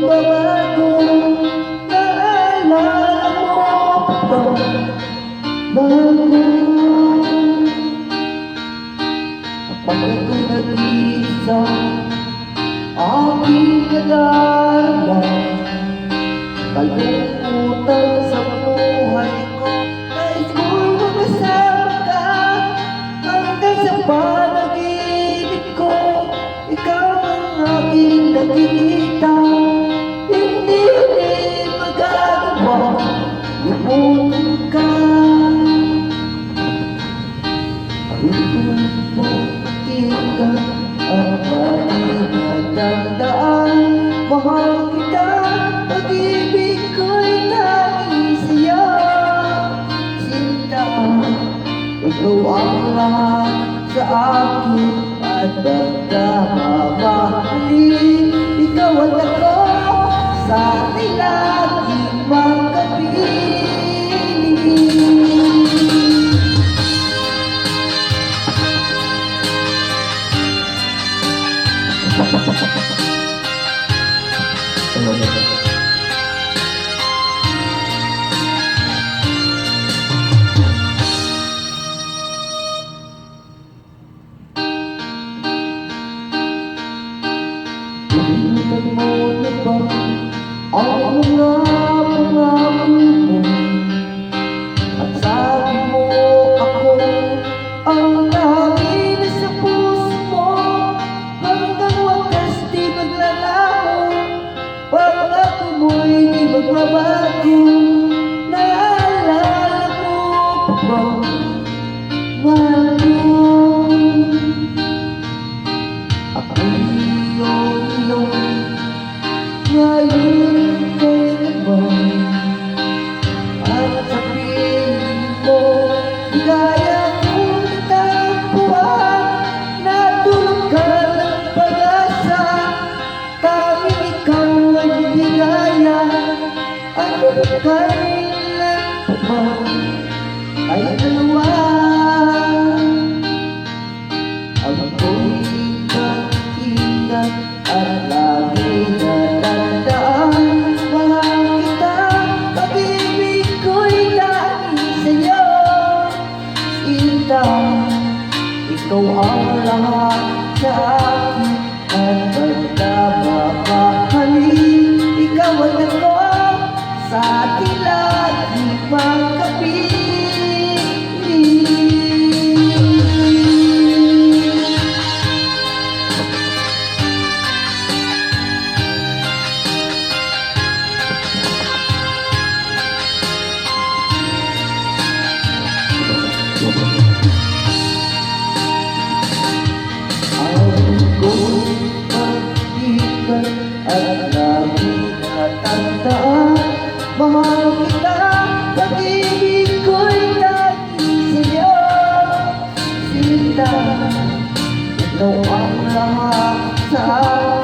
magbabago. Naalala mo ba, mahal ko? Kapag ako'y nag-iisa, aking nadarama kalungkutan sa buhay ko. Nais ko'y magkasama ka hanggang sa panaginip ko. Ikaw ang aking nakikita, hindi magagawa, limutin ka. Ito po pakinggan ang ating pagtandaan. Mahal kita, pag-ibig ko'y tanging sa'yo. Sinta, ikaw ang lahat sa akin at pagkamamahalin. Ikaw at ako sa ating laging magkapiling. Initan mo na ba ang mga pangako mo? At sabi mo ako ang lagi nasa puso mo. Hanggang wakas di maglalaho, pangako mo'y di magbabago. Naalala mo ba, mahal ko? Ako'y ngayon kay naman, at sa piling mo kaya kong natapuan. Natulog ka ng pag-asa, tanging ikaw ay ligaya. Ano kailan pa ba ay dalawa? Ako'y nakikita at lagi natandaan. Mahal kita, pag-ibig ko'y tanging sa'yo. Sinta, ikaw ang lahat sa akin at pagkamamahalin. Ikaw at ako sa ating laging magkapiling. At lagi natandaan, mahal kita, pag-ibig ko'y tanging sa'yo. Sinta, ikaw ang lahat sa akin.